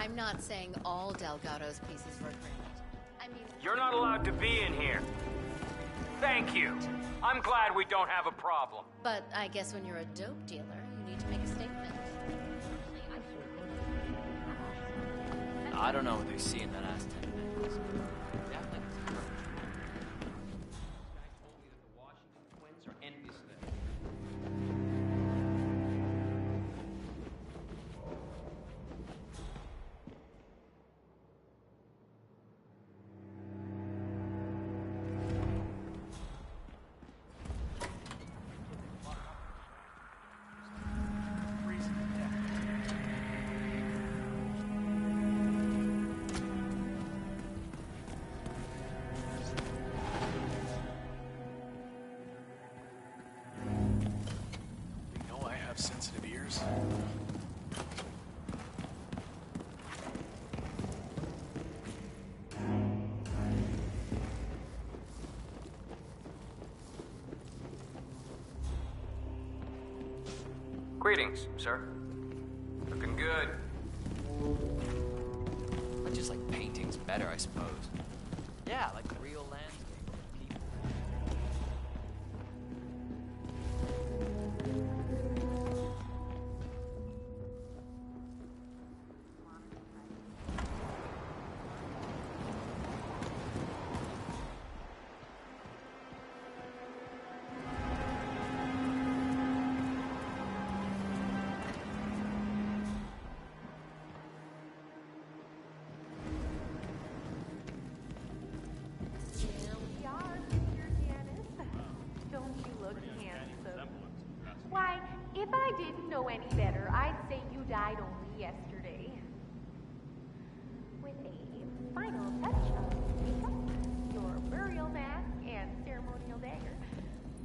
I'm not saying all Delgado's pieces were great. I mean... You're not allowed to be in here. Thank you. I'm glad we don't have a problem. But I guess when you're a dope dealer, you need to make a statement. I don't know what they see in that ass 10 minutes. Definitely. This guy told me that the Washington Twins are envious of it. Sensitive ears. Greetings, sir. Looking good. I just like paintings better, I suppose. Yeah, like real landscape of people. Why, if I didn't know any better, I'd say you died only yesterday. With a final touch of makeup, your burial mask, and ceremonial dagger.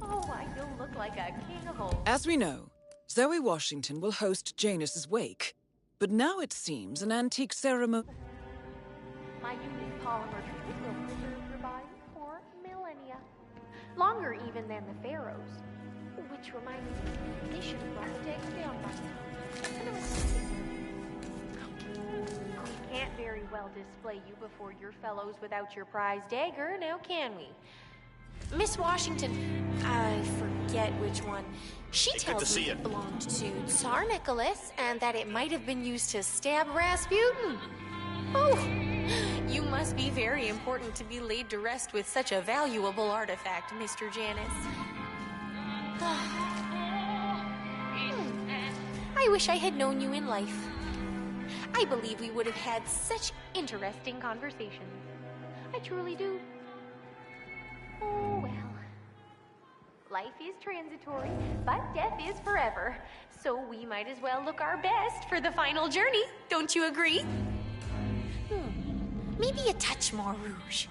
Oh, I don't look like a king of old. As we know, Zoe Washington will host Janus's wake. But now it seems an antique ceremony... My unique polymer treatment will preserve your body for millennia. Longer even than the pharaohs. Which reminds me, they should have brought the dagger down by now. We can't very well display you before your fellows without your prize dagger, now can we? Miss Washington, I forget which one. She Hey, tells me it belonged to Tsar Nicholas and that it might have been used to stab Rasputin. Oh, you must be very important to be laid to rest with such a valuable artifact, Mr. Janus. I wish I had known you in life. I believe we would have had such interesting conversations. I truly do. Oh, well. Life is transitory, but death is forever. So we might as well look our best for the final journey. Don't you agree? Maybe a touch more rouge.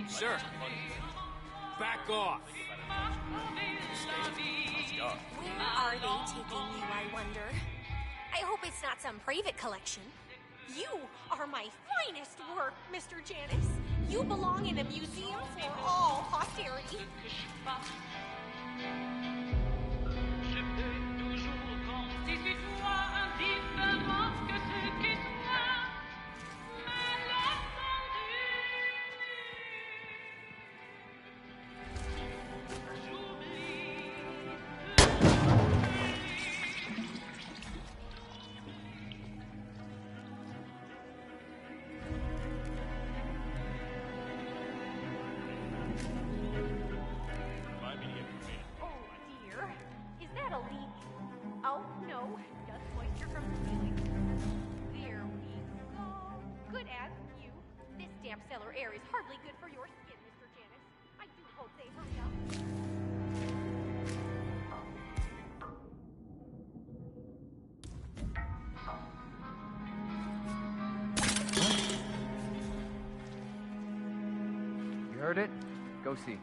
Sir, back off. Where are they taking you, I wonder? I hope it's not some private collection. You are my finest work, Mr. Janus. You belong in a museum for all posterity. Cellar air is hardly good for your skin, Mr. Janus. I do hope they hurry up. Heard it? Go see.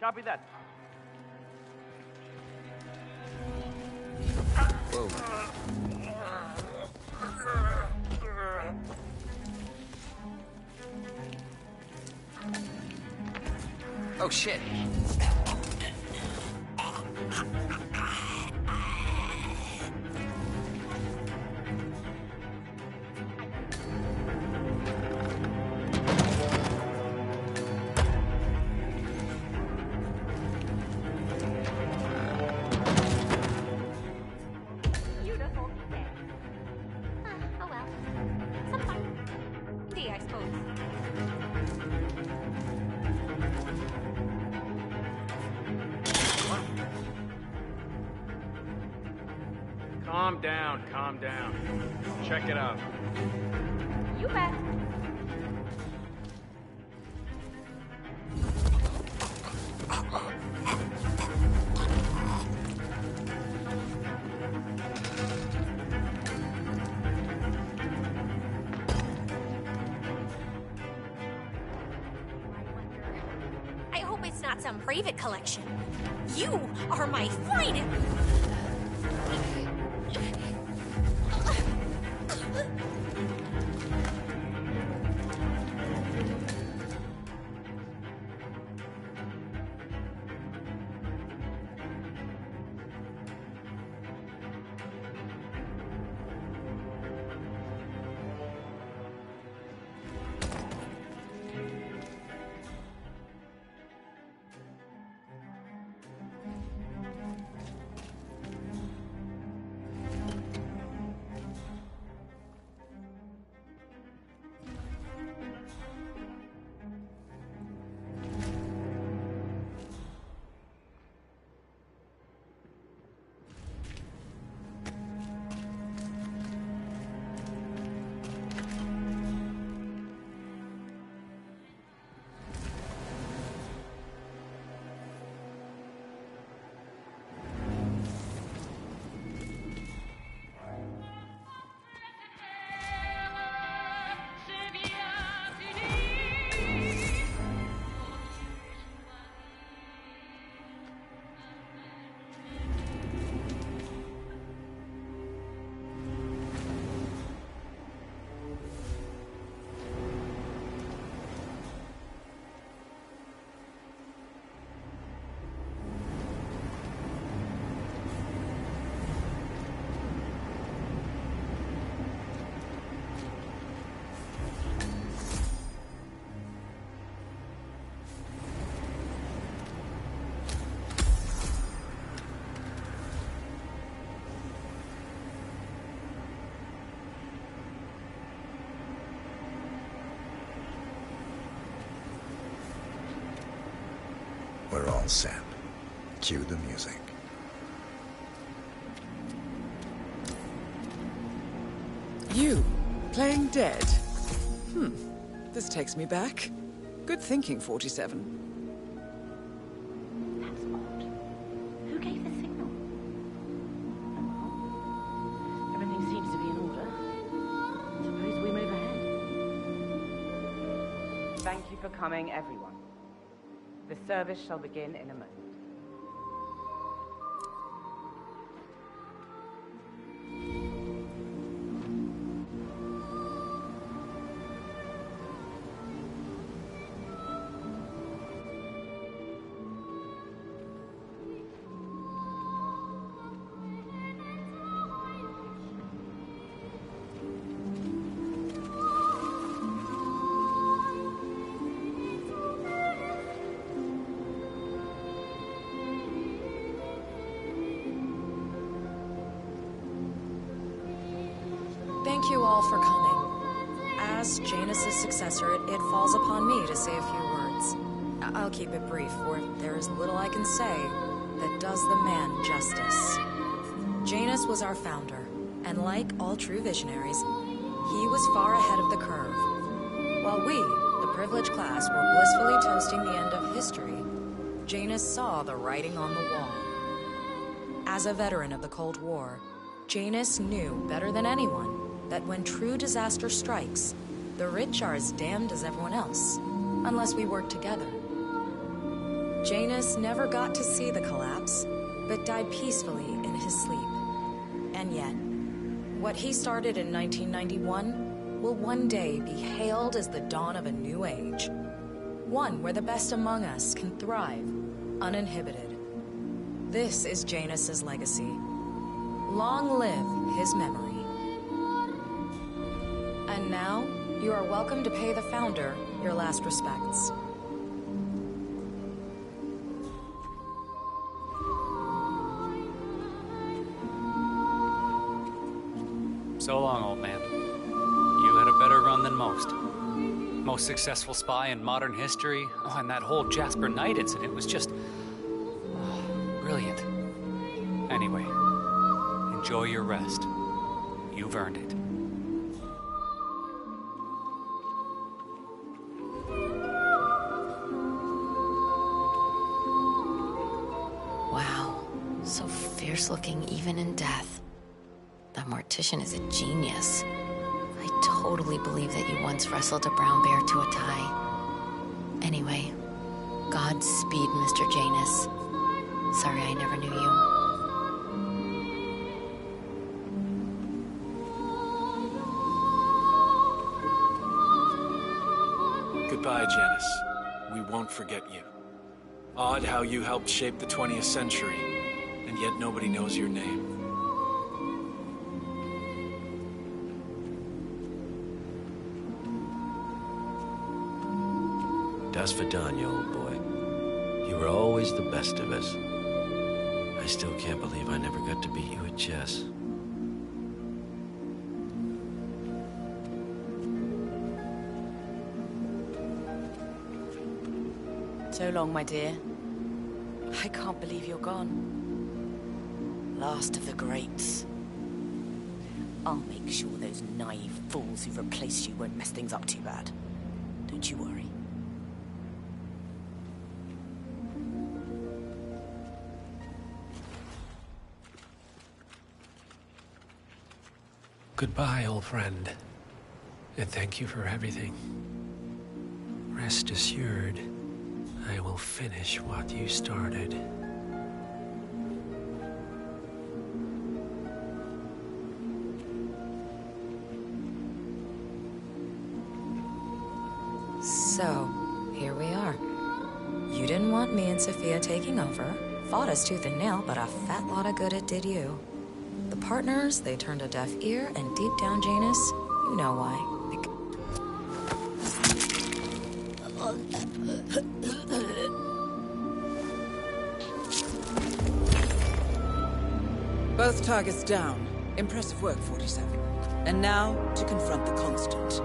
Copy that. Whoa. Oh shit. Beautiful day. Oh well. Some fun day, I suppose. Calm down, calm down. Check it out. You bet. I hope it's not some private collection. You are my finest. We're all set. Cue the music. You, playing dead? This takes me back. Good thinking, 47. That's odd. Who gave the signal? Everything seems to be in order. Suppose we move ahead. Thank you for coming, everyone. The service shall begin in a moment. Thank you all for coming. As Janus's successor, it falls upon me to say a few words. I'll keep it brief, for there is little I can say that does the man justice. Janus was our founder, and like all true visionaries, he was far ahead of the curve. While we, the privileged class, were blissfully toasting the end of history, Janus saw the writing on the wall. As a veteran of the Cold War, Janus knew better than anyone that when true disaster strikes, the rich are as damned as everyone else, unless we work together. Janus never got to see the collapse, but died peacefully in his sleep. And yet, what he started in 1991 will one day be hailed as the dawn of a new age. One where the best among us can thrive, uninhibited. This is Janus's legacy. Long live his memory. And now, you are welcome to pay the Founder your last respects. So long, old man. You had a better run than most. Most successful spy in modern history. Oh, and that whole Jasper Knight incident was just... brilliant. Anyway, enjoy your rest. You've earned it. Wow. So fierce looking even in death. That mortician is a genius. I totally believe that you once wrestled a brown bear to a tie. Anyway, Godspeed, Mr. Janus. Sorry I never knew you. Goodbye, Janus. We won't forget you. Odd how you helped shape the 20th century, and yet nobody knows your name. Das Vidania, old boy. You were always the best of us. I still can't believe I never got to beat you at chess. So long, my dear. I can't believe you're gone. Last of the greats. I'll make sure those naive fools who've replaced you won't mess things up too bad. Don't you worry. Goodbye, old friend. And thank you for everything. Rest assured, I will finish what you started. So, here we are. You didn't want me and Sophia taking over. Fought us tooth and nail, but a fat lot of good it did you. The partners, they turned a deaf ear, and deep down, Janus, you know why. Both targets down. Impressive work, 47. And now, to confront the Constant.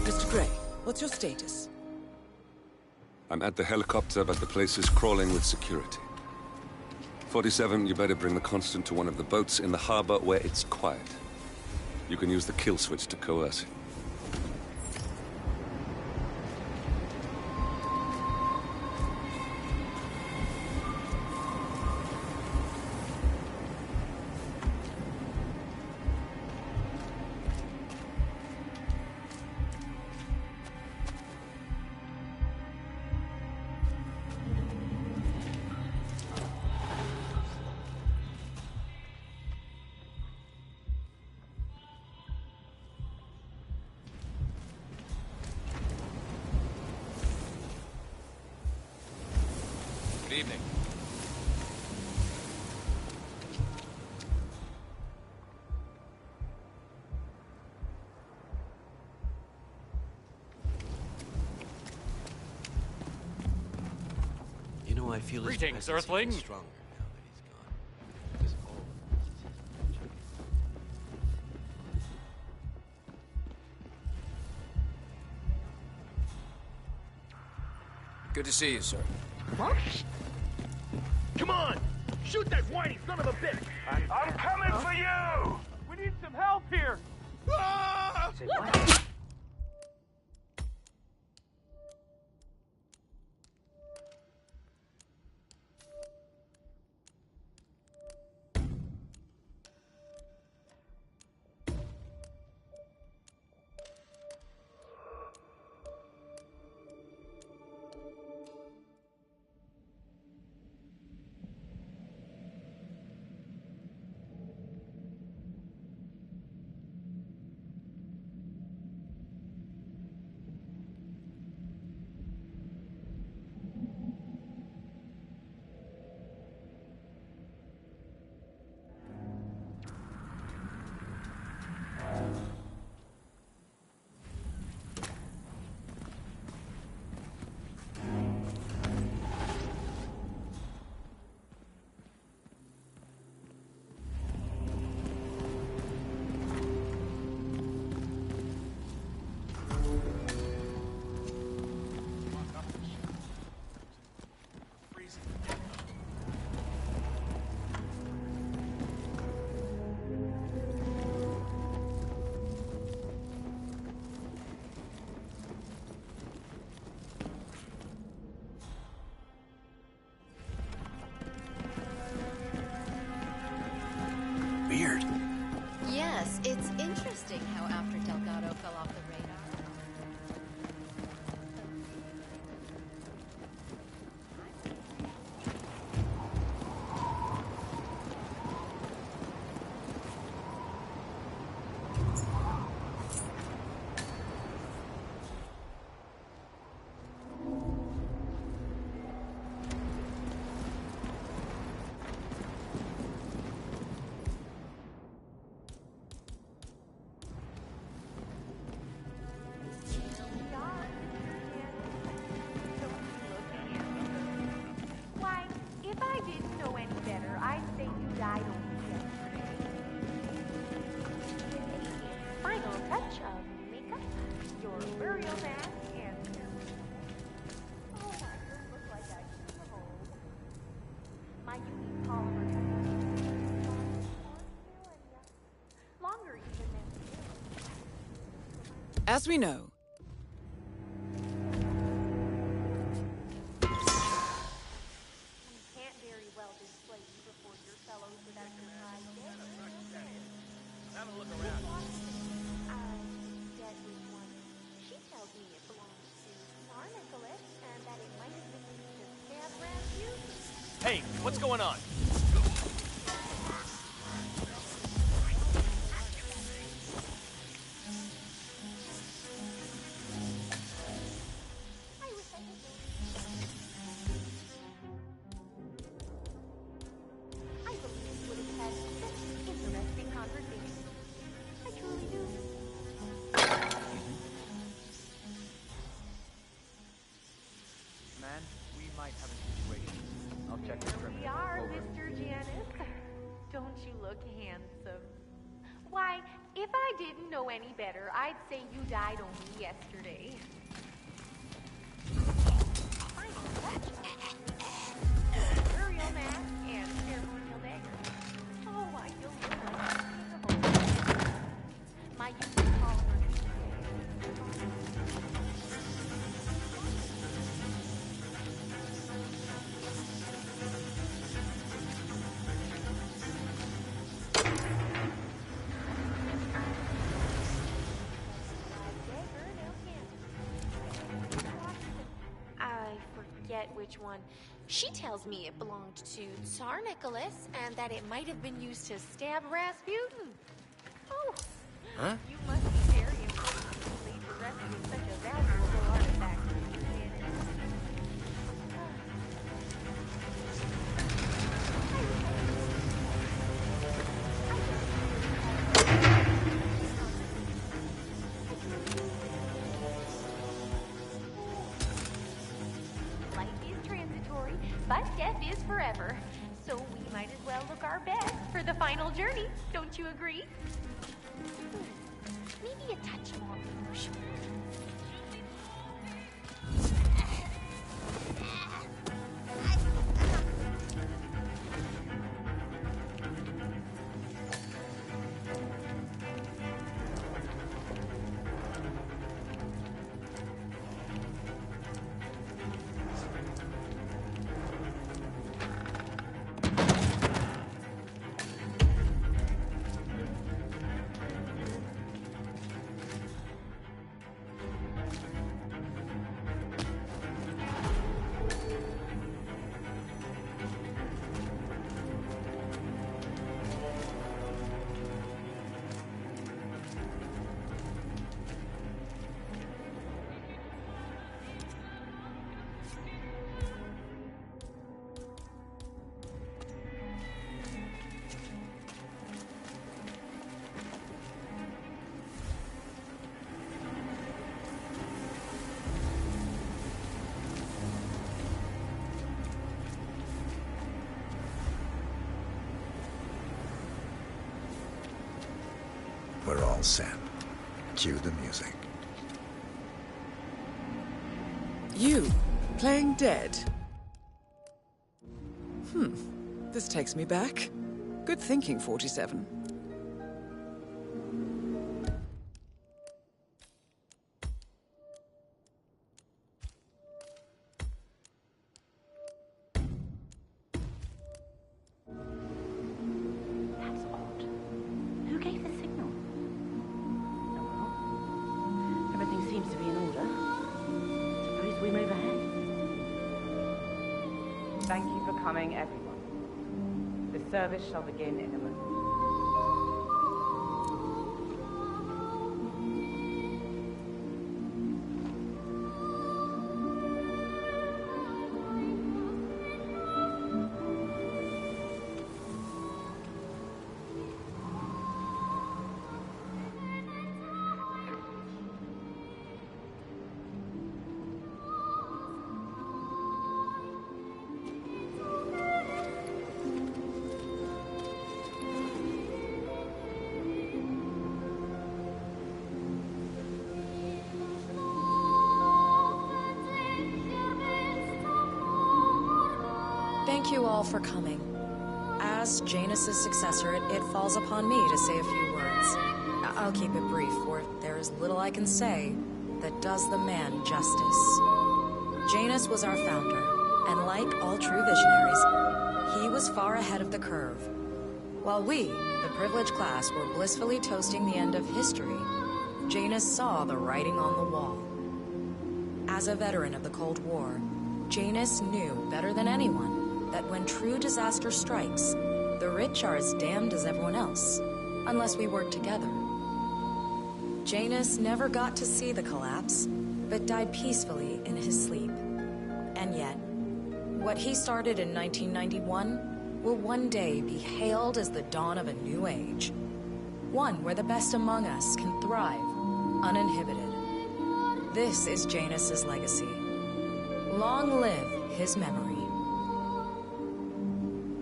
Mr. Gray, what's your status? I'm at the helicopter, but the place is crawling with security. 47, you better bring the Constant to one of the boats in the harbor where it's quiet. You can use the kill switch to coerce him. Good evening. You know, I feel his Greetings, presence Earthling. even stronger now that he's gone. Because all of his attention. Good to see you, sir. What? Come on! Shoot that whiny son of a bitch! I'm coming for you! We need some help here! Ah! Weird. Yes, it's interesting how after Delgado fell off the radar. Why, if I didn't know any better, I'd say you died only yesterday. Final touch of makeup, your burial mask, and oh, I don't look like I should have old. My unique polymer longer even than As we know, can't very well display you before your fellows without your pride. Have a look around. Dead with one. She tells me it belongs to our Nicholas, and that it might have been used to stab Rasputin. Hey, what's going on? I believe we would have had such interesting conversations. I truly do. Man, we might have a situation. I'll check the perimeter. We are, Over. Mr. Janus. Don't you look handsome? Why, if I didn't know any better, I'd say you died only yesterday. Burial mask and ceremonial dagger. Oh, I don't look like my unique polymer I forget which one. She tells me it belonged to Tsar Nicholas and that it might have been used to stab Rasputin. Oh, Huh? you must be very impressed to leave the rest with such a valuable artifact. Life is transitory, but death is forever. So we might as well look our best for the final journey. Don't you agree? Maybe a touch more rouge. We're all set. Cue the music. you, playing dead. This takes me back. Good thinking, 47. That's odd. Thank you for coming, everyone. The service shall begin in a moment. Thank you all for coming. As Janus's successor, it falls upon me to say a few words. I'll keep it brief, for there is little I can say that does the man justice. Janus was our founder, and like all true visionaries, he was far ahead of the curve. While we, the privileged class, were blissfully toasting the end of history, Janus saw the writing on the wall. As a veteran of the Cold War, Janus knew better than anyone that when true disaster strikes, the rich are as damned as everyone else, unless we work together. Janus never got to see the collapse, but died peacefully in his sleep. And yet, what he started in 1991 will one day be hailed as the dawn of a new age. One where the best among us can thrive, uninhibited. This is Janus's legacy. Long live his memory.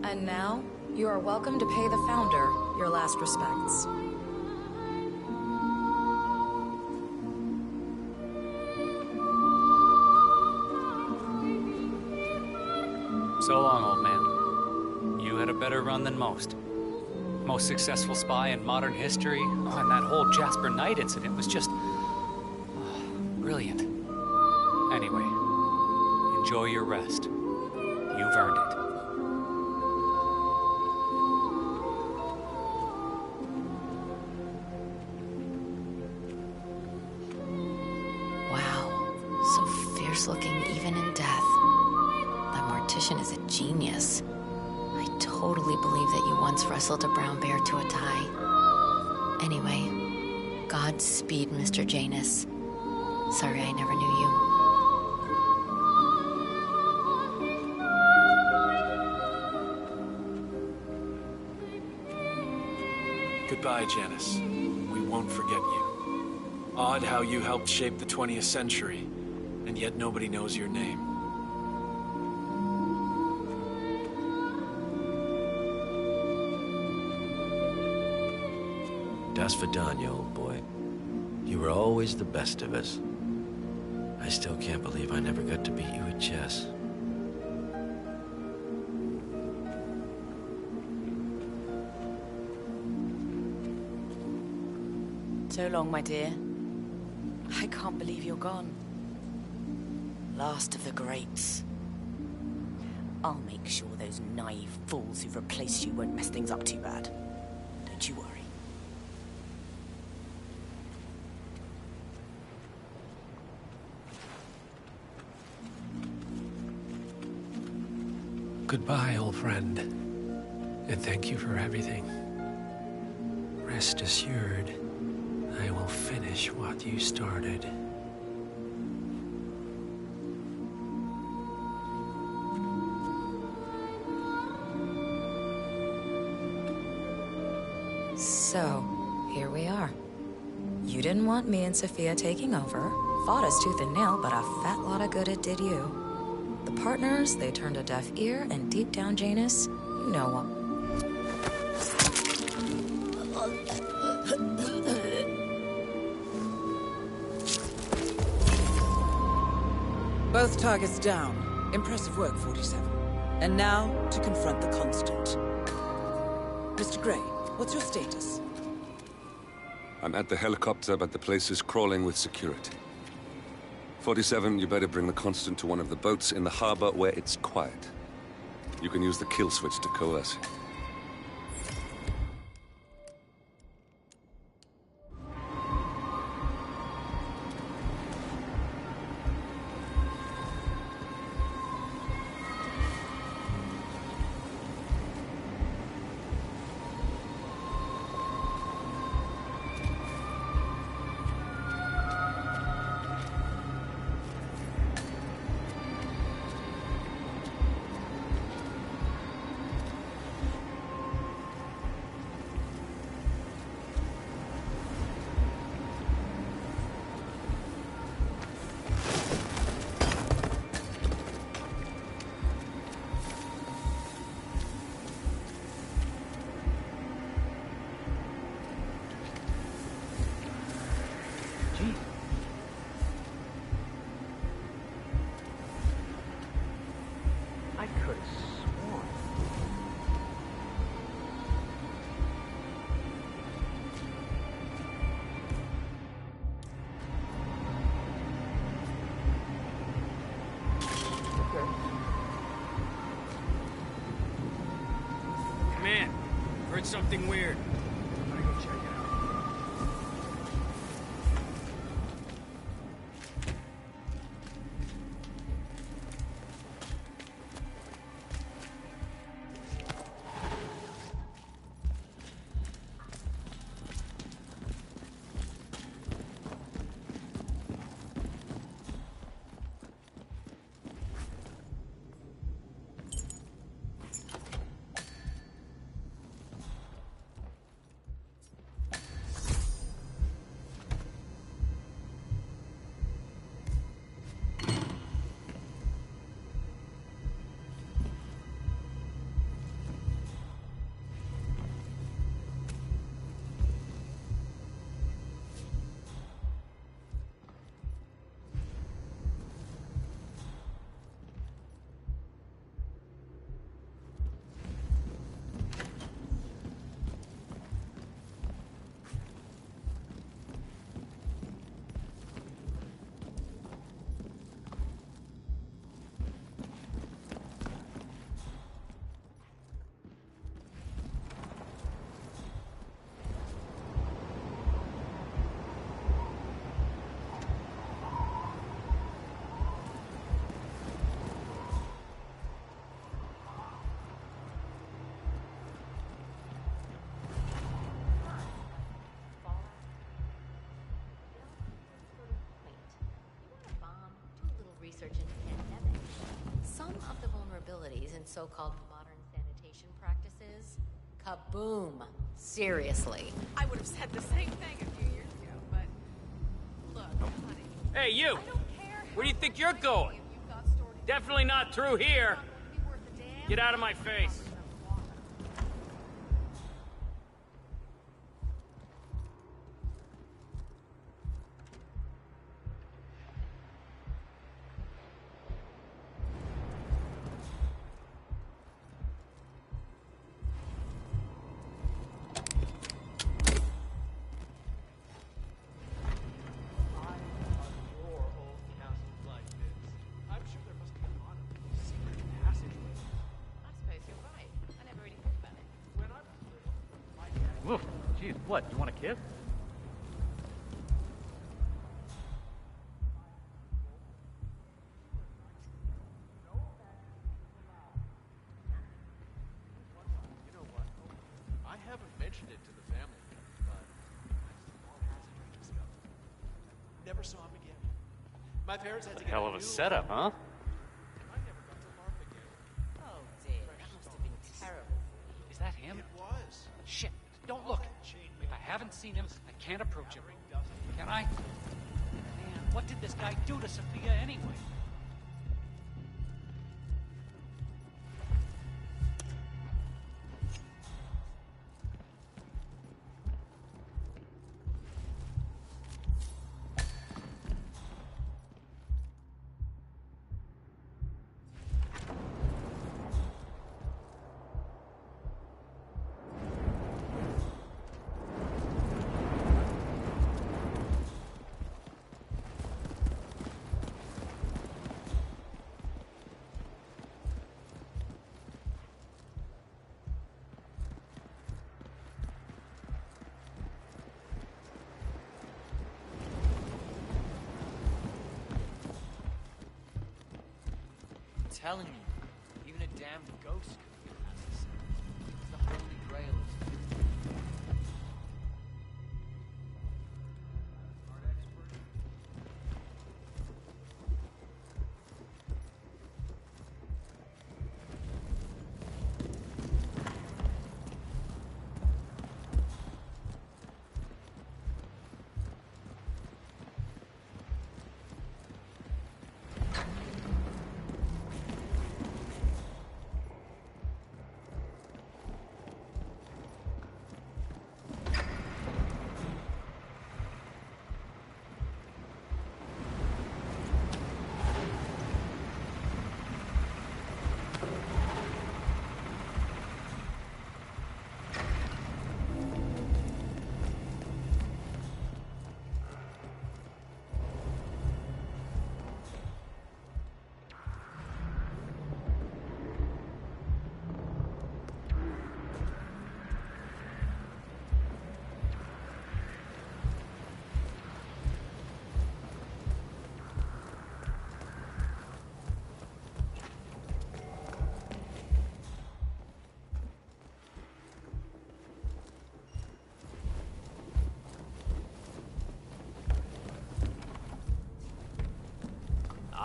And now, you are welcome to pay the founder your last respects. So long, old man. You had a better run than most. Most successful spy in modern history. Oh, and that whole Jasper Knight incident was just... brilliant. Anyway, enjoy your rest. You've earned it. Looking even in death. That mortician is a genius. I totally believe that you once wrestled a brown bear to a tie. Anyway, Godspeed, Mr. Janus. Sorry I never knew you. Goodbye, Janus. We won't forget you. Odd how you helped shape the 20th century. And yet nobody knows your name. Das Vidania, old boy. You were always the best of us. I still can't believe I never got to beat you at chess. So long, my dear. I can't believe you're gone. Last of the greats. I'll make sure those naive fools who've replaced you won't mess things up too bad. Don't you worry. Goodbye, old friend. And thank you for everything. Rest assured, I will finish what you started. So, here we are. You didn't want me and Sophia taking over. Fought us tooth and nail, but a fat lot of good it did you. The partners, they turned a deaf ear, and deep down, Janus, you know what. Both targets down. Impressive work, 47. And now, to confront the Constant. Mr. Gray, what's your status? I'm at the helicopter, but the place is crawling with security. 47, you better bring the Constant to one of the boats in the harbor where it's quiet. You can use the kill switch to coerce him. heard something weird. I'm gonna go check it out. Research into pandemic. Some of the vulnerabilities in so-called modern sanitation practices, kaboom! Seriously. I would have said the same thing a few years ago, but look, honey. Hey, you! Where do you think you're going? Definitely not through here. Get out of my face. Woof. Jeez, what? You want a kiss? You know what? I haven't mentioned it to the family, but small passenger just got never saw him again. My parents had to get Hell of a setup, huh? I never got to LARP again. Oh dear, that must have been terrible. Is that him? It was. Shit. Don't look. If I haven't seen him, I can't approach him. Can I? Man, what did this guy do to Sophia anyway? Telling you, even a damn ghost could feel this. It's the Holy Grail.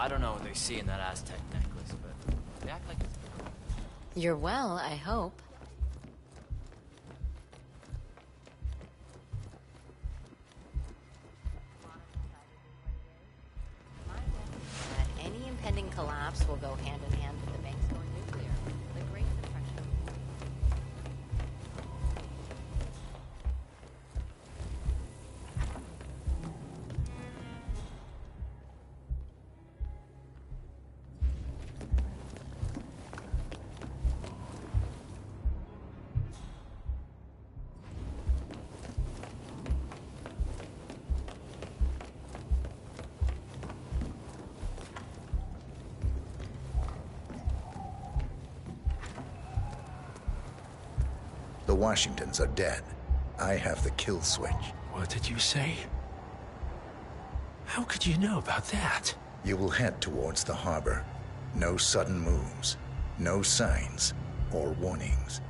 I don't know what they see in that Aztec necklace, but they act like it's... You're well, I hope. That any impending collapse will go hand in hand with the banks going nuclear. The Great Depression. The Washingtons are dead. I have the kill switch. What did you say? How could you know about that? You will head towards the harbor. No sudden moves, no signs or warnings.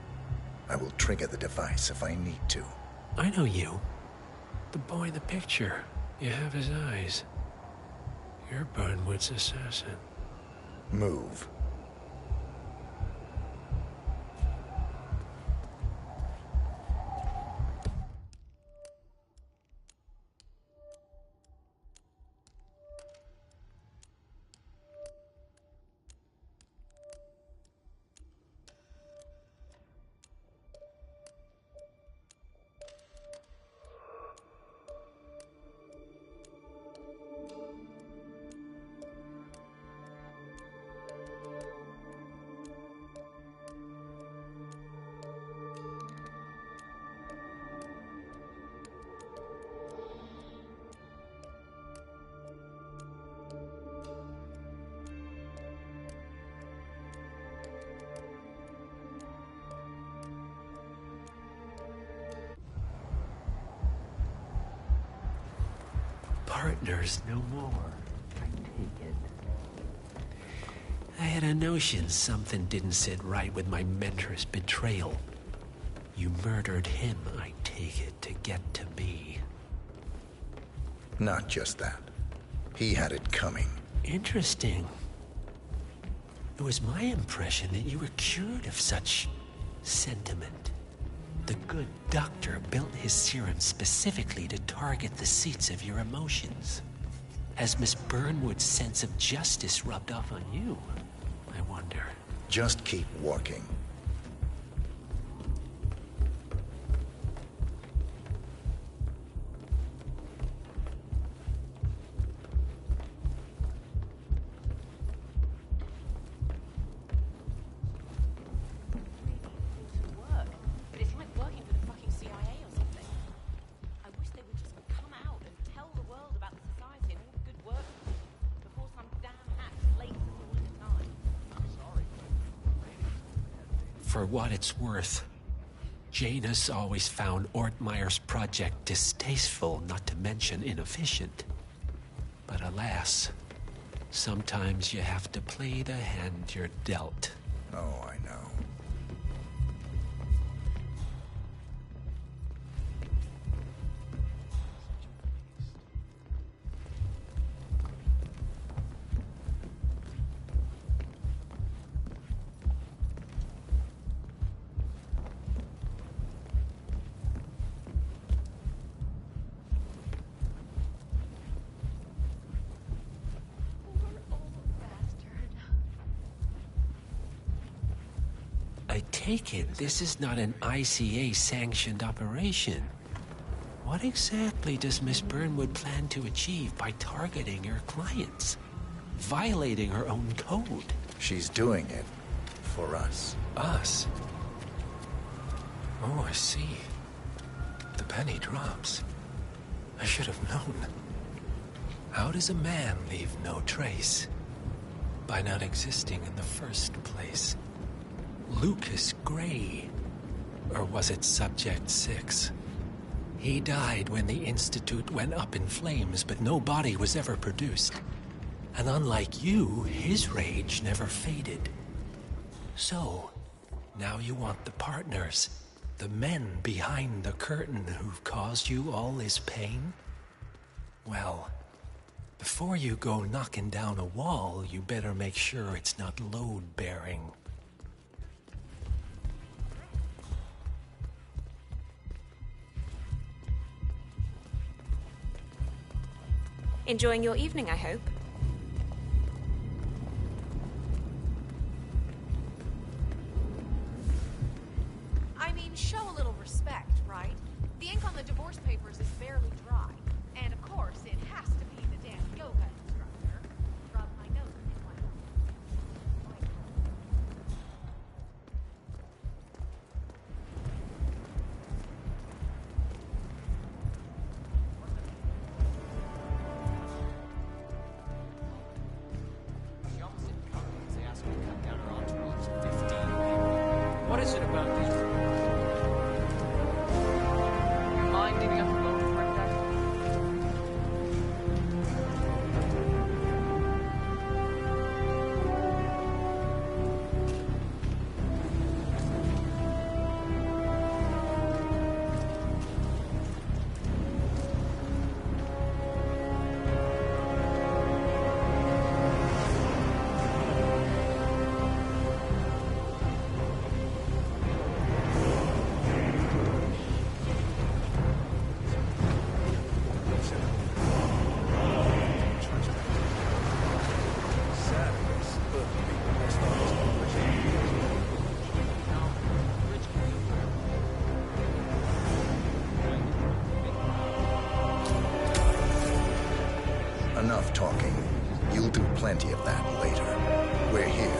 I will trigger the device if I need to. I know you. The boy in the picture. You have his eyes. You're Burnwood's assassin. Move. Partners no more, I take it. I had a notion something didn't sit right with my mentor's betrayal. You murdered him, I take it, to get to me. Not just that. He had it coming. Interesting. It was my impression that you were cured of such sentiment. The good doctor built his serum specifically to target the seats of your emotions. Has Miss Burnwood's sense of justice rubbed off on you? I wonder. Just keep walking. For what it's worth, Janus always found Ortmeyer's project distasteful, not to mention inefficient. But alas, sometimes you have to play the hand you're dealt. Oh, I know. I take it this is not an ICA-sanctioned operation. What exactly does Miss Burnwood plan to achieve by targeting her clients? Violating her own code? She's doing it for us. Us? Oh, I see. The penny drops. I should have known. How does a man leave no trace? By not existing in the first place. Lucas Gray. Or was it Subject 6? He died when the Institute went up in flames, but no body was ever produced. And unlike you, his rage never faded. So, now you want the partners, the men behind the curtain who've caused you all this pain? Well, Before you go knocking down a wall, you better make sure it's not load-bearing. Enjoying your evening, I hope. I mean, show a little respect, right? The ink on the divorce papers is barely dry. And of course, it has to be the damn yoga instructor. Rub my nose in it like The opposite companies, they asked me to cut down our entourage to 15 people. What is it about these? You mind leaving us alone for a second? Enough talking. You'll do plenty of that later. We're here.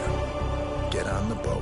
Get on the boat.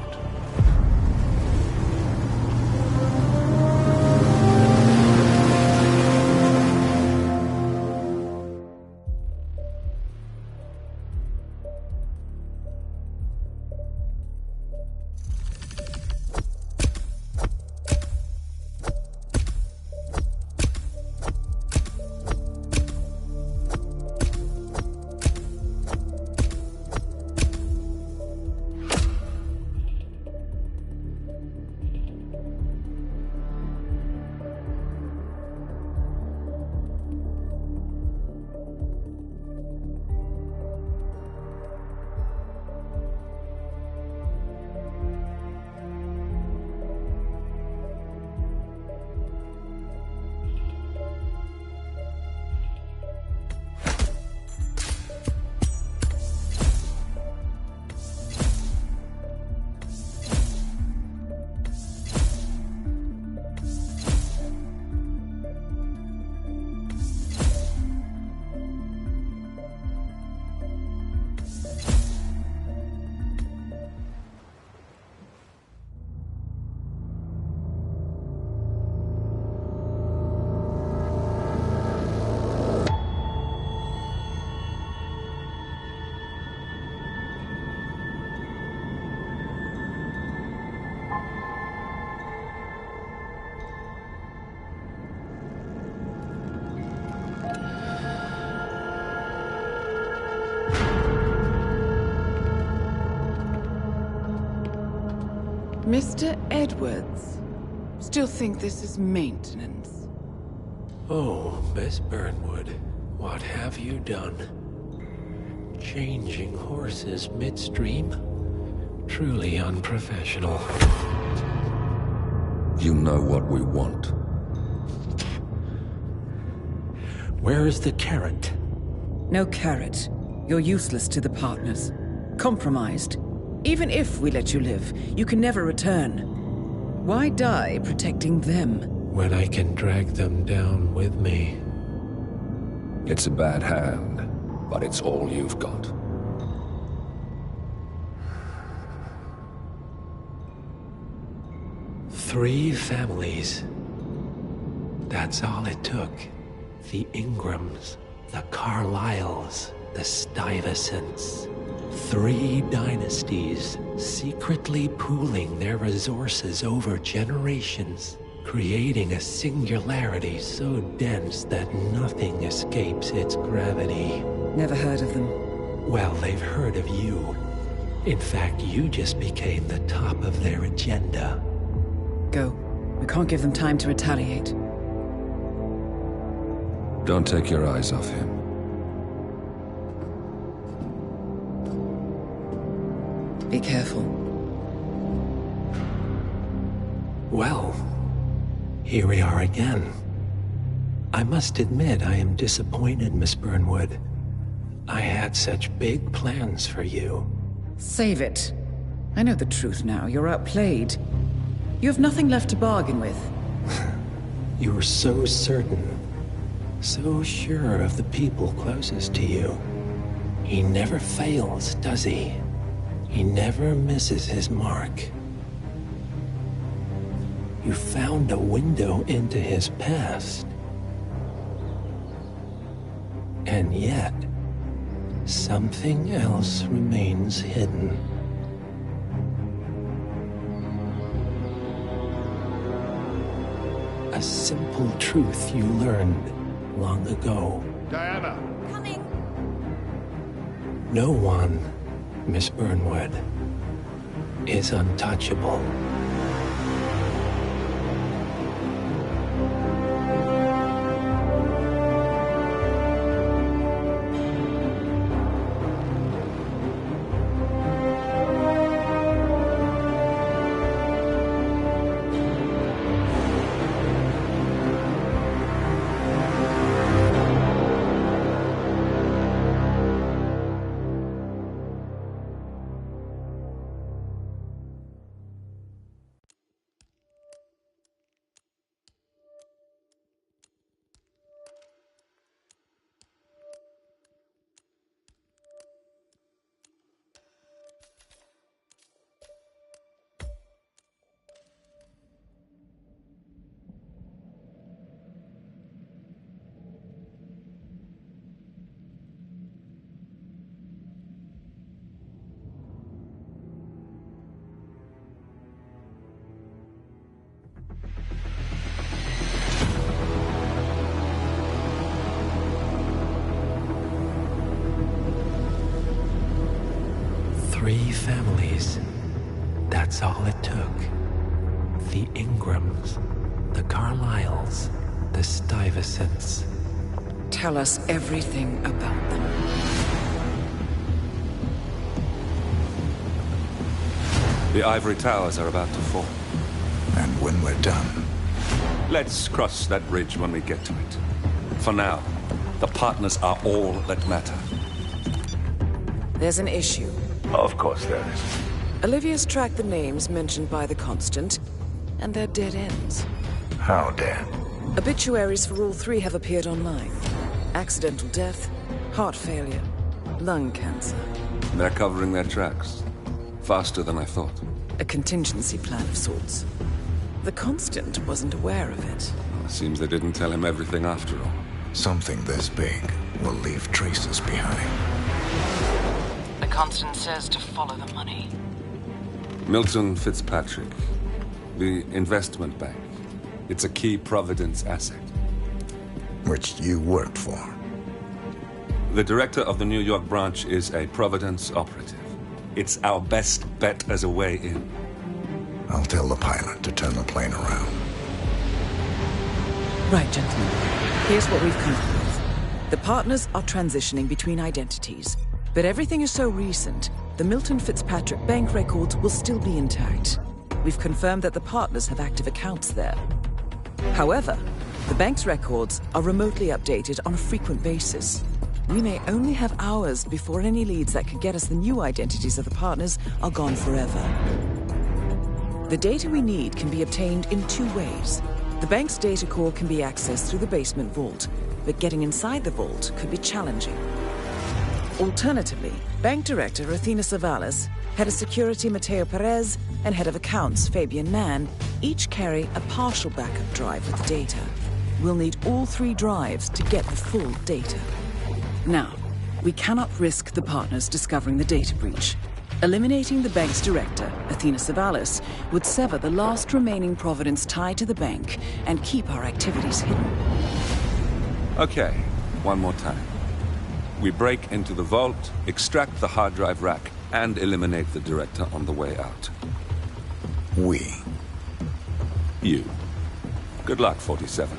Mr. Edwards, still think this is maintenance? Oh, Miss Burnwood, what have you done? Changing horses midstream? Truly unprofessional. You know what we want. Where is the carrot? No carrot. You're useless to the partners. Compromised. Even if we let you live, you can never return. Why die protecting them? When I can drag them down with me. It's a bad hand, but it's all you've got. Three families. That's all it took. The Ingrams, the Carlyles, the Stuyvesants. 3 dynasties, secretly pooling their resources over generations, creating a singularity so dense that nothing escapes its gravity. Never heard of them. Well, they've heard of you. In fact, you just became the top of their agenda. Go. We can't give them time to retaliate. Don't take your eyes off him. Be careful. Well, here we are again. I must admit I am disappointed, Miss Burnwood. I had such big plans for you. Save it. I know the truth now. You're outplayed. You have nothing left to bargain with. You were so certain. So sure of the people closest to you. He never fails, does he? He never misses his mark. You found a window into his past. And yet, something else remains hidden. A simple truth you learned long ago. Diana! Coming! No one, Miss Burnwood, is untouchable. Three families. That's all it took. The Ingrams, the Carlyles, the Stuyvesants. Tell us everything about them. The ivory towers are about to fall. And when we're done... Let's cross that bridge when we get to it. For now, the partners are all that matter. There's an issue. Of course there is. Olivia's tracked the names mentioned by the Constant, and they're dead ends. How dead? Obituaries for all three have appeared online. Accidental death, heart failure, lung cancer. They're covering their tracks. Faster than I thought. A contingency plan of sorts. The Constant wasn't aware of it. Well, it seems they didn't tell him everything after all. Something this big will leave traces behind. The Constant says to follow the money. Milton Fitzpatrick. The investment bank. It's a key Providence asset. Which you worked for. The director of the New York branch is a Providence operative. It's our best bet as a way in. I'll tell the pilot to turn the plane around. Right, gentlemen. Here's what we've come up with. The partners are transitioning between identities. But everything is so recent, the Milton Fitzpatrick bank records will still be intact. We've confirmed that the partners have active accounts there. However, the bank's records are remotely updated on a frequent basis. We may only have hours before any leads that could get us the new identities of the partners are gone forever. The data we need can be obtained in two ways. The bank's data core can be accessed through the basement vault, but getting inside the vault could be challenging. Alternatively, Bank Director Athena Savalas, Head of Security Mateo Perez, and Head of Accounts Fabian Mann each carry a partial backup drive with the data. We'll need all three drives to get the full data. Now, we cannot risk the partners discovering the data breach. Eliminating the bank's director, Athena Savalas, would sever the last remaining Providence tie to the bank and keep our activities hidden. Okay, one more time. We break into the vault, extract the hard drive rack, and eliminate the director on the way out. We. You. Good luck, 47.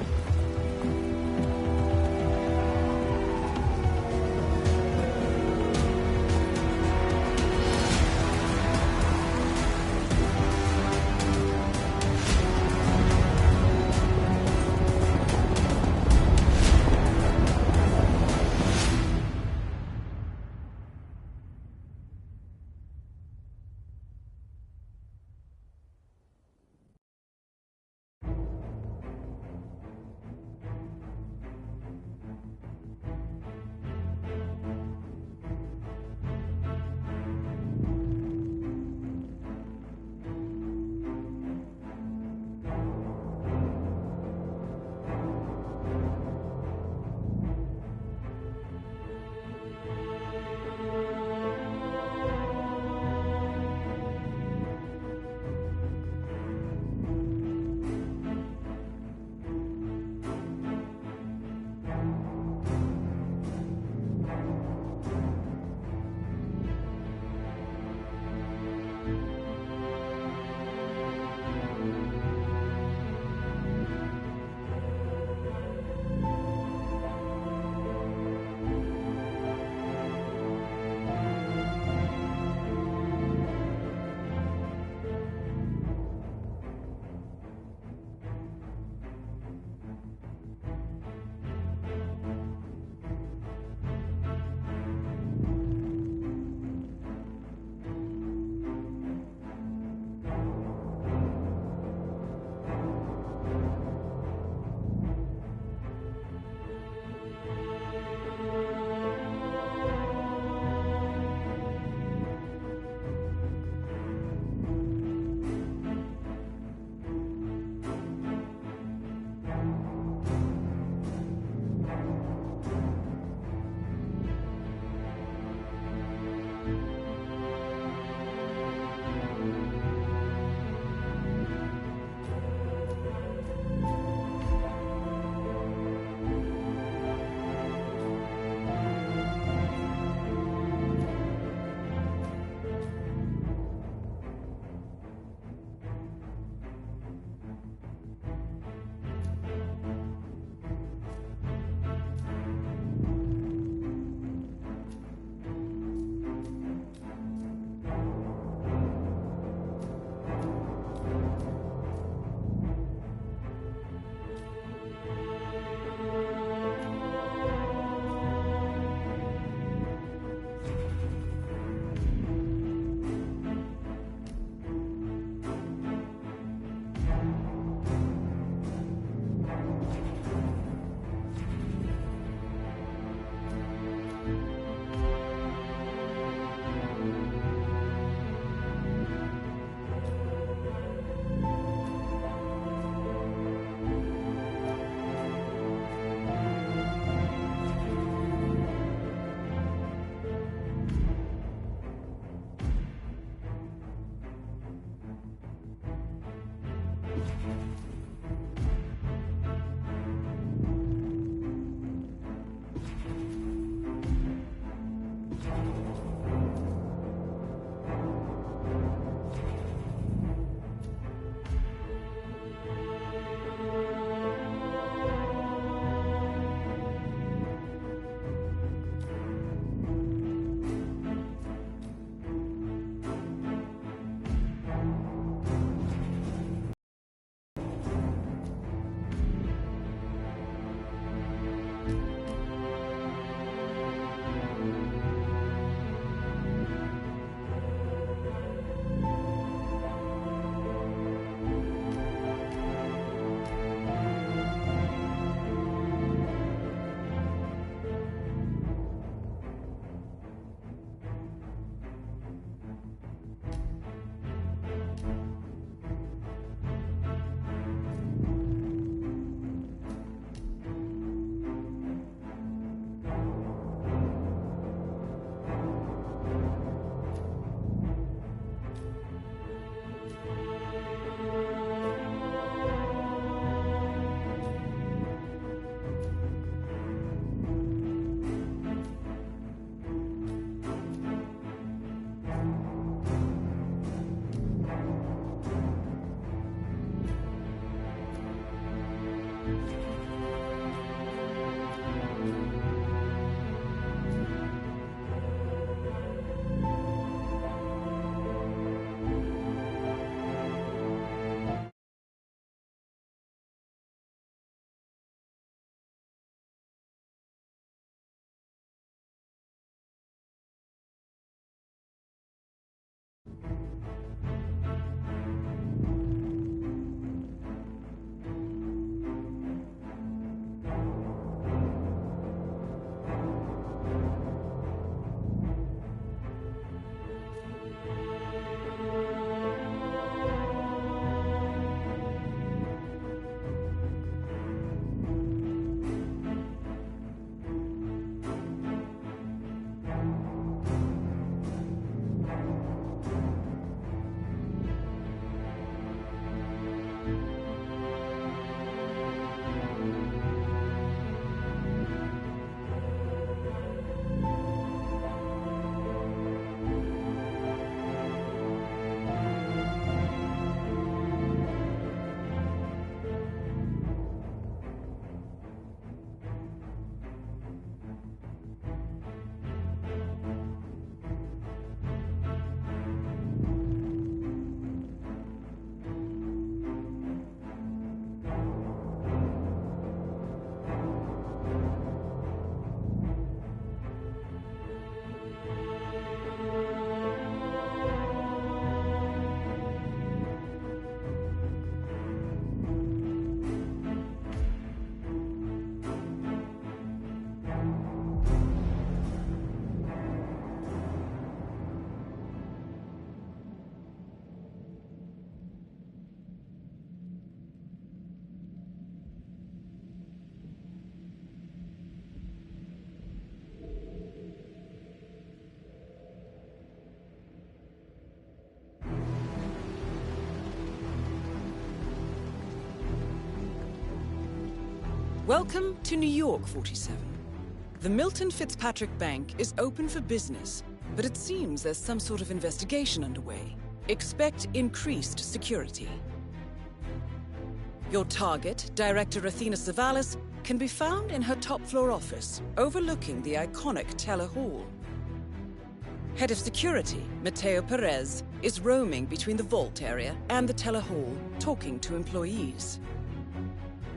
Welcome to New York, 47. The Milton Fitzpatrick Bank is open for business, but it seems there's some sort of investigation underway. Expect increased security. Your target, Director Athena Savalas, can be found in her top-floor office, overlooking the iconic Teller Hall. Head of Security, Mateo Perez, is roaming between the vault area and the Teller Hall, talking to employees.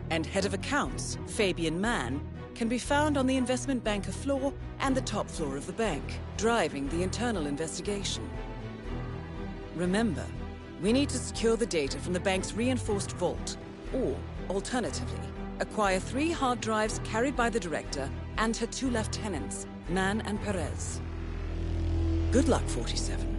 And Head of Accounts, Fabian Mann, can be found on the investment banker floor and the top floor of the bank, driving the internal investigation. Remember, we need to secure the data from the bank's reinforced vault, or, alternatively, acquire 3 hard drives carried by the director and her 2 lieutenants, Mann and Perez. Good luck, 47.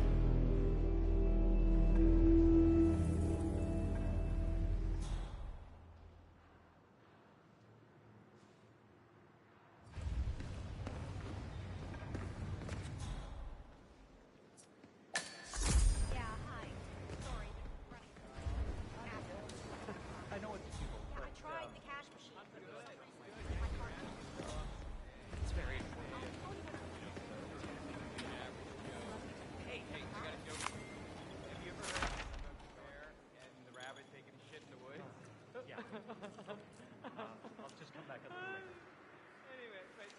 I'll just come back a little later. Anyway, but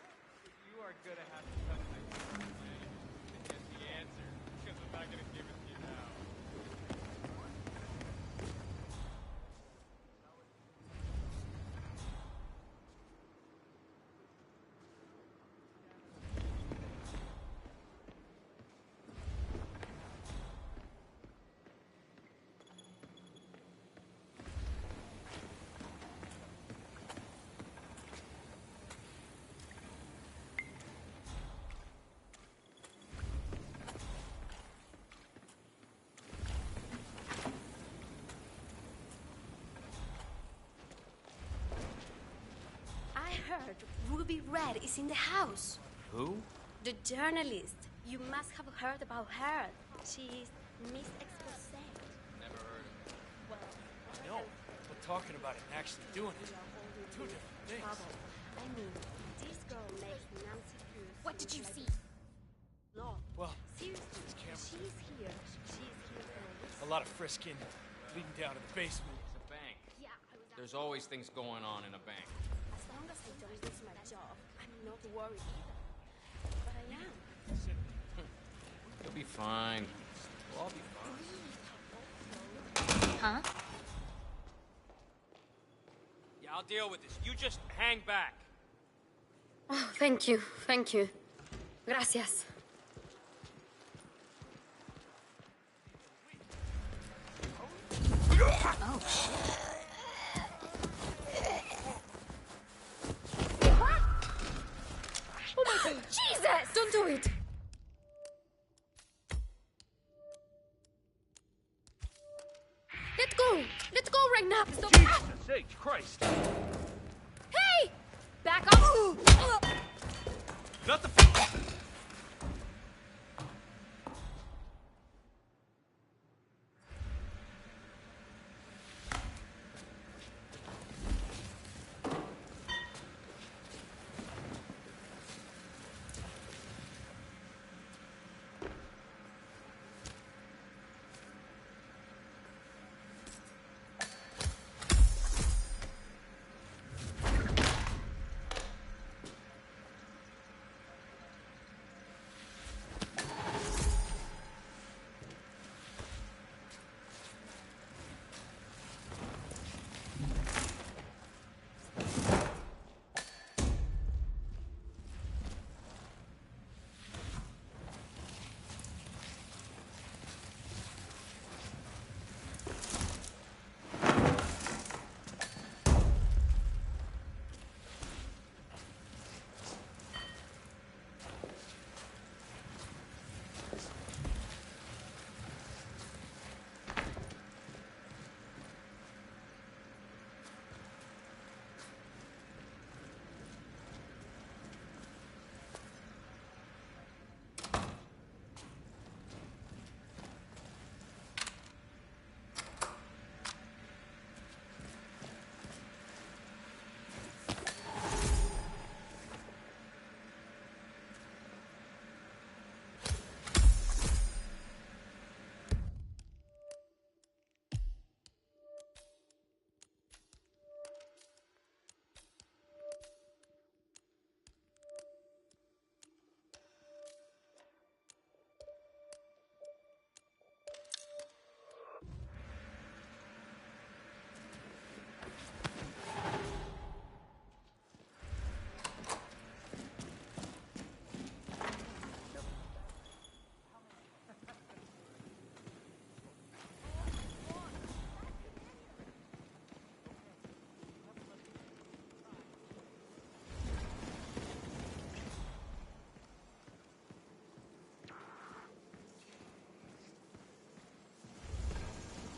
you are gonna have to come back to get the answer, because I'm not gonna give it to you now. Heard Ruby Red is in the house. Who? The journalist. You must have heard about her. She's Miss Expose. Never heard of her. Well, No, but talking about it and actually doing it, 2 different things. trouble. I mean, this girl makes Nancy Cruz. What did you see? No. Well, Seriously, this camera. she's here. She's here for A lot of frisking leading down to the basement. It's a bank. Yeah, I was There's always things going on in a bank. As long as I don't lose my job, I'm not worried either. But I am. You'll be fine. We'll all be fine. Huh? Yeah, I'll deal with this. You just hang back. Oh, thank you. Thank you. Gracias. Oh, shit. Oh my God! Jesus! Don't do it! Let's go! Let's go right now! Stop! Jesus H. Christ! Hey! Back up! Not the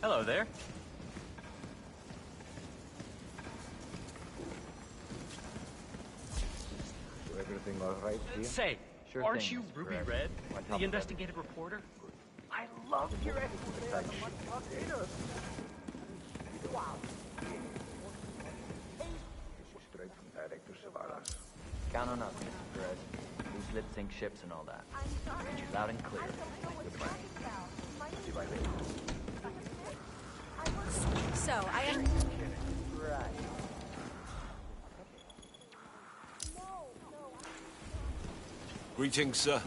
Hello there. Everything all right here? Say, Sure aren't thing, you Mr. Ruby Perez. Red, On top the of investigative reporter? I love your explanation. Straight from Director Savalas. Count on us, Mr. Perez. Loose lips sink ships and all that. Read you loud and clear. Goodbye. See you later. So, Right. Greetings, sir.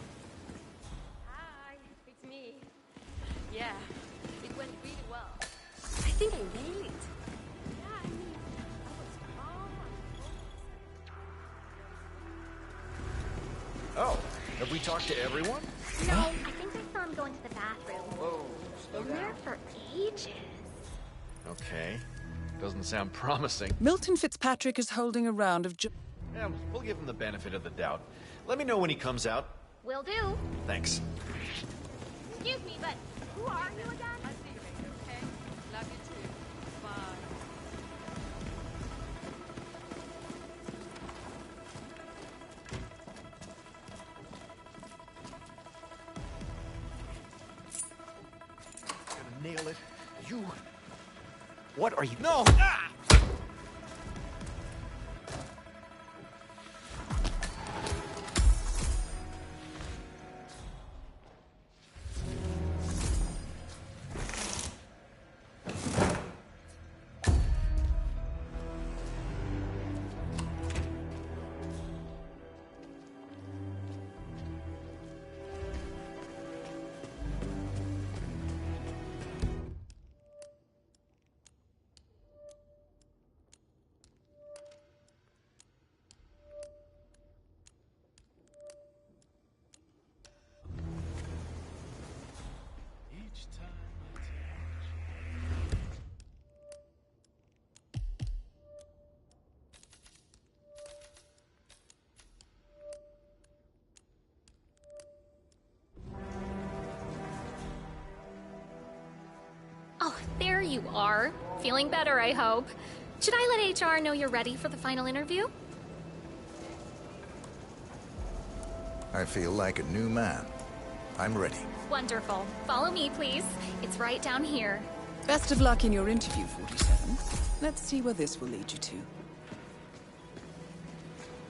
Hi, it's me. Yeah, it went really well. I think I nailed it. Yeah, I mean, I was calm and Oh, have we talked to everyone? No, I think I saw him going to the bathroom. Whoa, slow In there down. for ages. Okay. Doesn't sound promising. Milton Fitzpatrick is holding a round of... Yeah, we'll give him the benefit of the doubt. Let me know when he comes out. Will do. Thanks. Excuse me, but who are you again? I'll see you later, okay? Love you too. Bye. Gonna nail it. You... What are you... No! Ah! Oh, there you are. Feeling better, I hope. Should I let HR know you're ready for the final interview? I feel like a new man. I'm ready. Wonderful. Follow me, please. It's right down here. Best of luck in your interview, 47. Let's see where this will lead you to.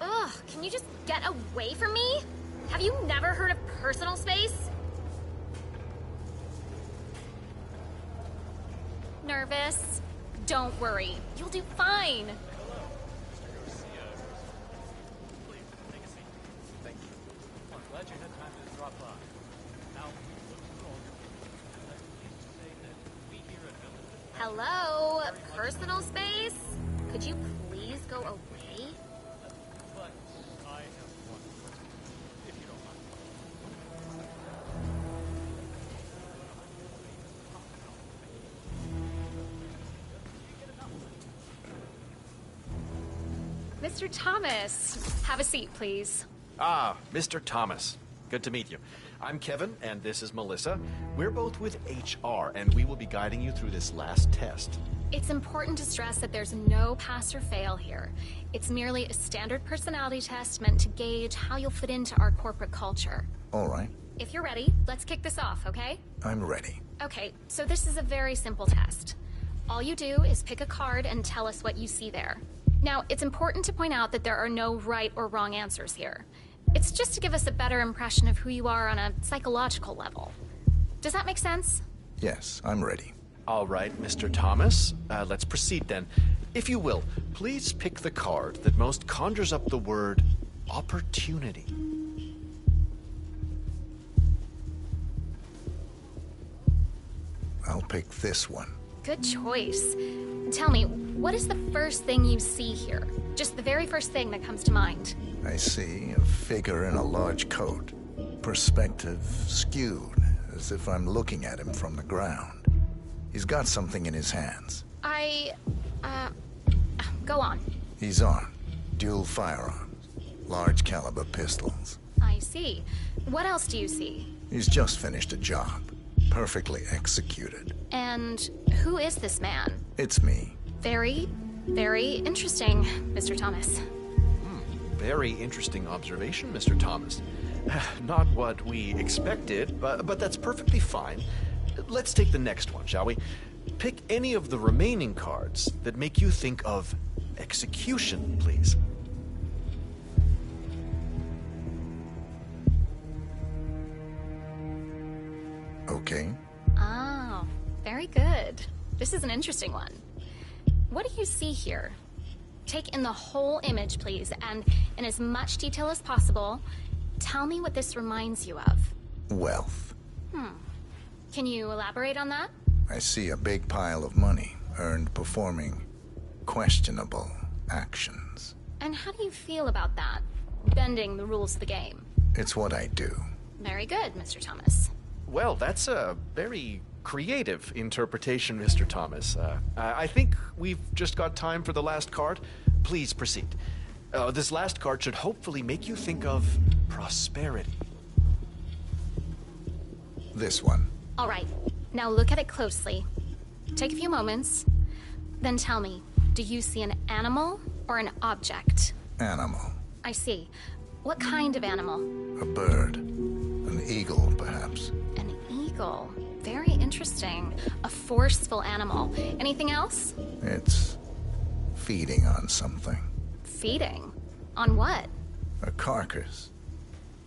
Ugh, can you just get away from me? Have you never heard of personal space? Nervous? Don't worry. You'll do fine. Thank you. I'm glad you had time to drop by. Now, look through all your papers, and I'm pleased to say that we here at Milton... Hello? Personal space? Could you please go away? But I have one question, if you don't mind. Mr. Thomas, have a seat, please. Ah, Mr. Thomas. Good to meet you. I'm Kevin, and this is Melissa. We're both with HR, and we will be guiding you through this last test. It's important to stress that there's no pass or fail here. It's merely a standard personality test meant to gauge how you'll fit into our corporate culture. All right, If you're ready, let's kick this off, okay? I'm ready. Okay, so this is a very simple test. All you do is pick a card and tell us what you see there. Now, it's important to point out that there are no right or wrong answers here. It's just to give us a better impression of who you are on a psychological level. Does that make sense? Yes, I'm ready. All right, Mr. Thomas. Let's proceed then. If you will, please pick the card that most conjures up the word opportunity. I'll pick this one. Good choice. Tell me, what is the first thing you see here? Just the very first thing that comes to mind. I see a figure in a large coat. Perspective skewed, as if I'm looking at him from the ground. He's got something in his hands. Go on. He's armed. Dual firearms. Large caliber pistols. I see. What else do you see? He's just finished a job. Perfectly executed. And who is this man? It's me. Very, very interesting, Mr. Thomas. Very interesting observation, Mr. Thomas. Not what we expected, but that's perfectly fine. Let's take the next one, shall we? Pick any of the remaining cards that make you think of execution, please. Okay. Oh, very good. This is an interesting one. What do you see here? Take in the whole image, please, and in as much detail as possible, tell me what this reminds you of. Wealth. Can you elaborate on that? I see a big pile of money earned performing questionable actions. And how do you feel about that? Bending the rules of the game. It's what I do. Very good, Mr. Thomas. Well, that's a very creative interpretation, Mr. Thomas. I think we've just got time for the last card. Please proceed. This last card should hopefully make you think of prosperity. This one. All right, now look at it closely. Take a few moments, then tell me, do you see an animal or an object? Animal. I see. What kind of animal? A bird. An eagle, perhaps. An eagle. Very interesting. A forceful animal. Anything else? It's feeding on something. Feeding? On what? A carcass.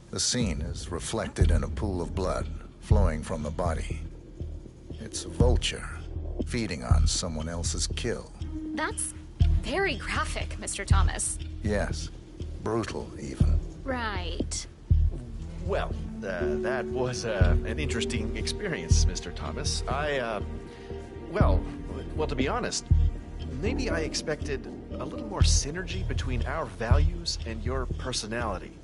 The scene is reflected in a pool of blood flowing from the body. It's a vulture feeding on someone else's kill. That's very graphic, Mr. Thomas. Yes. Brutal, even. Right. Well, that was an interesting experience, Mr. Thomas. Well, to be honest, maybe I expected a little more synergy between our values and your personality.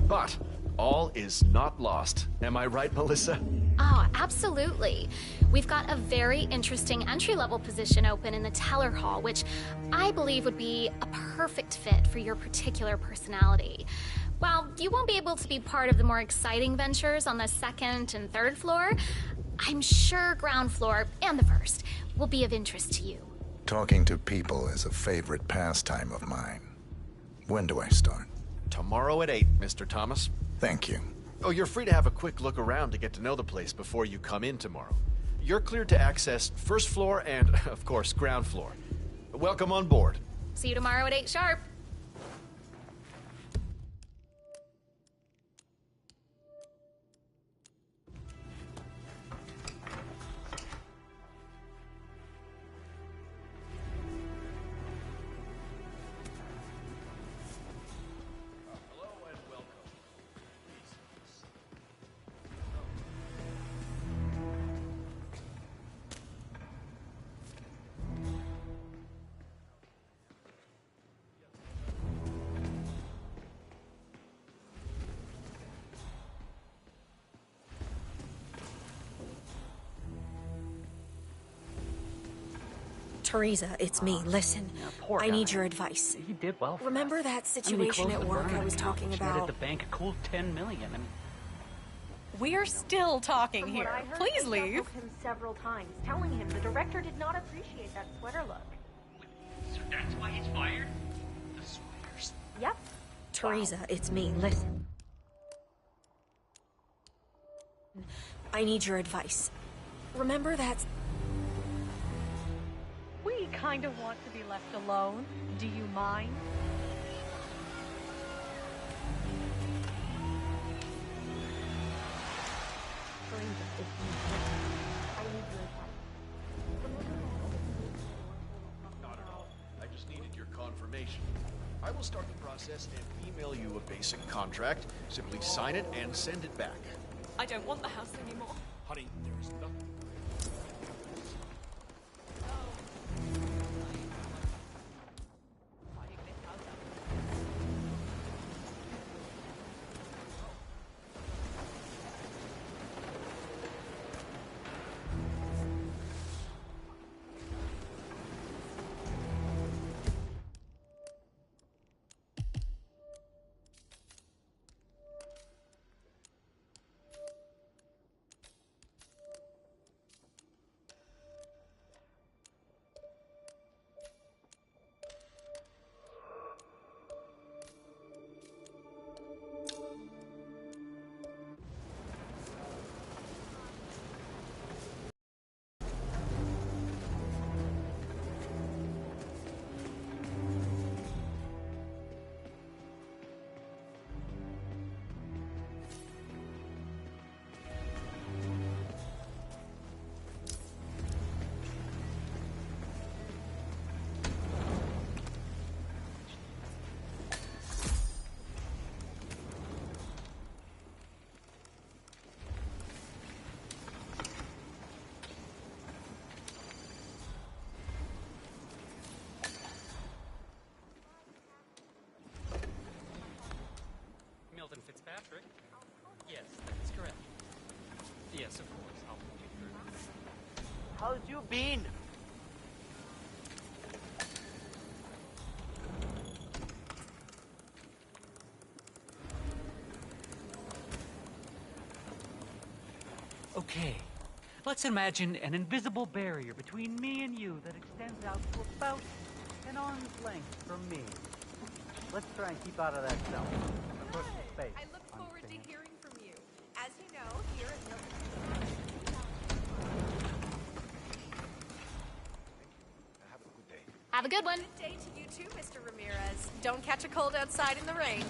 But all is not lost. Am I right, Melissa? Oh, absolutely. We've got a very interesting entry-level position open in the teller hall, which I believe would be a perfect fit for your particular personality. While you won't be able to be part of the more exciting ventures on the second and third floor, I'm sure ground floor and the first will be of interest to you. Talking to people is a favorite pastime of mine. When do I start? Tomorrow at 8, Mr. Thomas. Thank you. Oh, you're free to have a quick look around to get to know the place before you come in tomorrow. You're cleared to access first floor and, of course, ground floor. Welcome on board. See you tomorrow at 8 sharp. Teresa, it's me. Listen, I need your advice. He did well for Remember us. that He situation closed at the work burn I was account, talking which netted about? the bank a cool 10 million. We're still talking From here. what I heard, Please they leave. doubled him several times, telling him the director did not appreciate that sweater look. So that's why he's fired? The sweaters. Yep. Teresa, it's me. Listen. I need your advice. Remember that... We kind of want to be left alone. Do you mind? Not at all. I just needed your confirmation. I will start the process and email you a basic contract. Simply sign it and send it back. I don't want the house anymore. Honey, there is nothing. yes, of course. I'll put you through. How's you been? Okay, let's imagine an invisible barrier between me and you that extends out to about an arm's length from me. Let's try and keep out of that zone. Personal space. I look forward to hearing from you. As you know, here at Milton. Have a good one. Good day to you too, Mr. Ramirez. Don't catch a cold outside in the rain.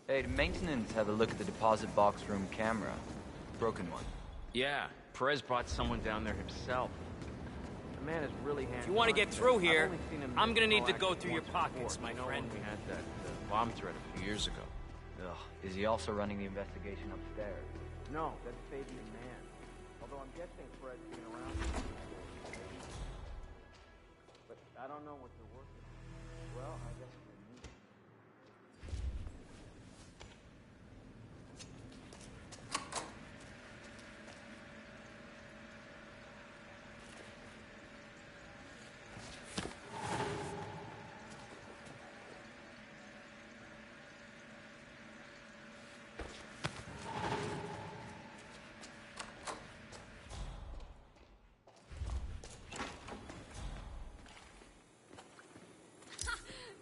Hey, did maintenance have a look at the deposit box room camera? Broken one. Yeah, Perez brought someone down there himself. The man is really handsome. If you want to get through here, I'm gonna need to go through your pockets, my friend. We had that bomb threat a few years ago. Ugh. Is he also running the investigation upstairs? No, that's Fabian Man. Although I'm guessing Fred's been around. But I don't know what they're working on. Well, I guess we'll meet.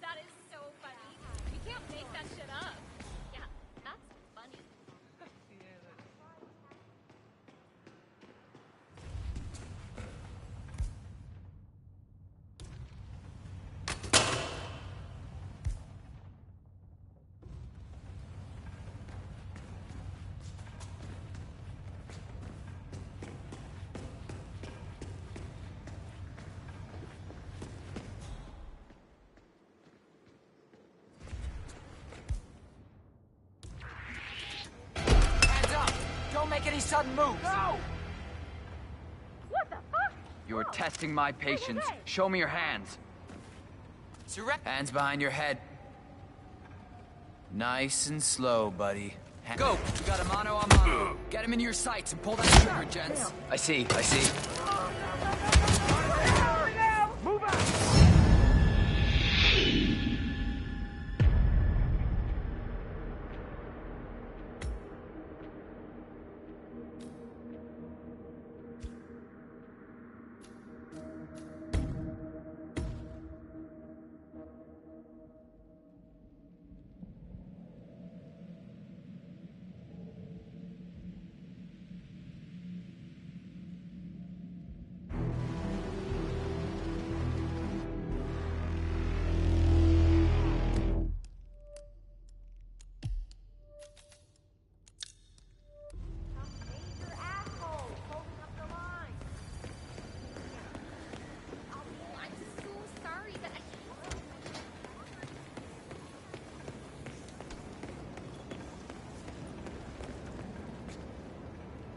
That is so funny. You can't make that shit up. Yeah, that's funny. Hands up! Don't make any sudden moves! No! What the fuck? You're testing my patience. Show me your hands. Hands behind your head. Nice and slow, buddy. Go! We got a mano a mano. Get him into your sights and pull that trigger, gents. I see. Move out! Major asshole holding up the line. I'm so sorry that I can't.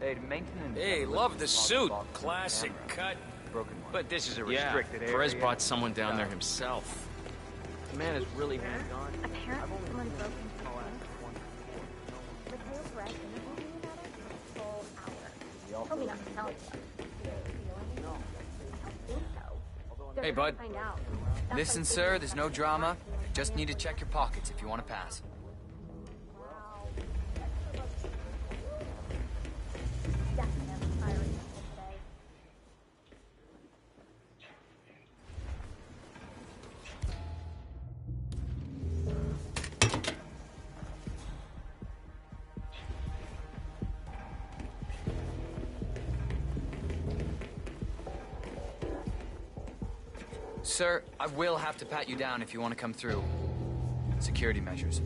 Hey, did maintenance. Hey, have a look love at the deposit suit. box room Classic camera? cut. Broken one. But this is a Yeah, restricted area. Perez brought someone down there himself. The man is really hands-on. Apparently someone broke into the bank. Mateo Perez interviewed me about it for a full hour. Told me not to tell anyone. Hey, bud. Listen, sir, there's no drama. Just need to check your pockets if you want to pass. Sir, I will have to pat you down if you want to come through. Security measures.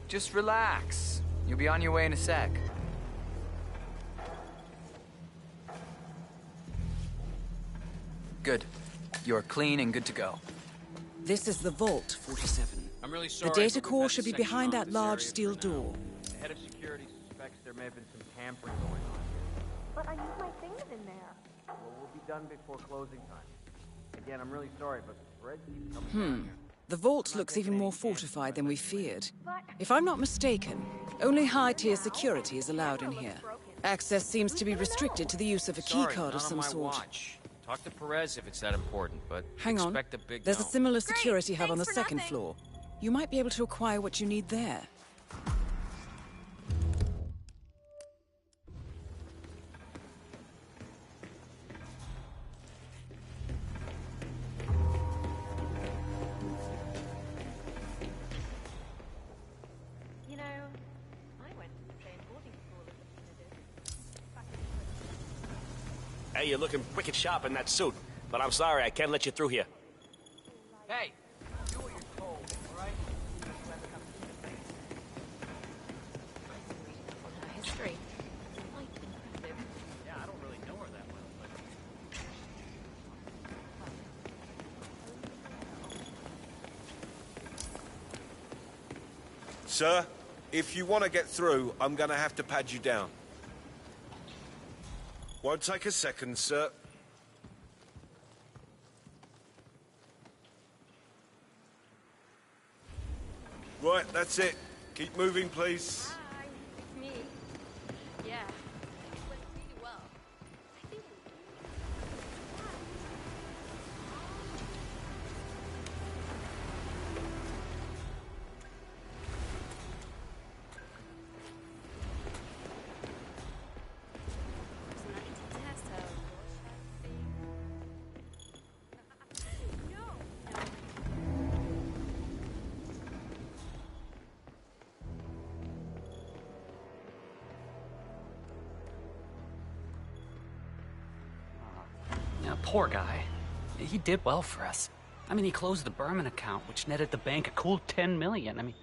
Just relax. You'll be on your way in a sec. Good. You're clean and good to go. This is the vault, 47. I'm really sorry. The data but we've core had should be section behind on that this large area steel for now. door. The head of security suspects there may have been some tampering going on here. But I need my things in there. Well, we'll be done before closing time. Again, I'm really sorry, but Fred keeps coming down here. The vault looks even more fortified than we feared. If I'm not mistaken, only high-tier security is allowed in here. Access seems to be restricted to the use of a Sorry, keycard not of on some my sort. watch. Talk to Perez if it's that important, but Hang on. expect a big There's a no. similar security hub on the thanks for second nothing. floor. You might be able to acquire what you need there. You know, I went to train boarding school as a teenager. Hey, you're looking wicked sharp in that suit, but I'm sorry, I can't let you through here. Hey, do what you're told, all right? Her history. Quite impressive. Yeah, I don't really know her that well, but... Sir, if you want to get through, I'm going to have to pad you down. Won't take a second, sir. Right, that's it. Keep moving, please. Hi, it's me. Yeah, it went really well. I think Poor guy. He did well for us. I mean, he closed the Berman account, which netted the bank a cool $10 million. I mean,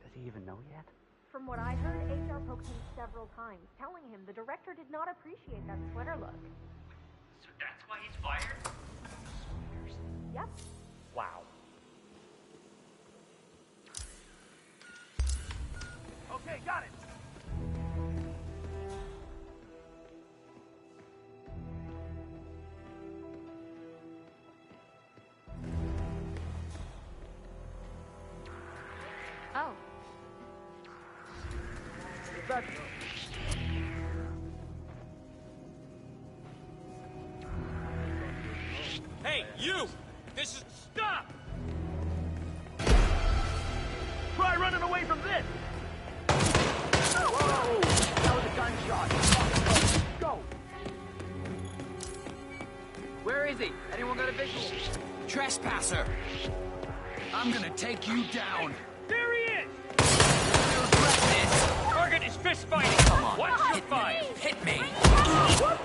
does he even know yet? From what I heard, HR poked him several times, telling him the director did not appreciate that sweater look. So that's why he's fired? Yep. Wow. Okay, got it. Oh. Hey, you! This is... Stop! Try running away from this! Whoa! That was a gunshot. Go! Where is he? Anyone got a visual? Trespasser! I'm gonna take you down. There he is! Target is fist fighting! Come on, Watch your hit fire! me. Hit me! What?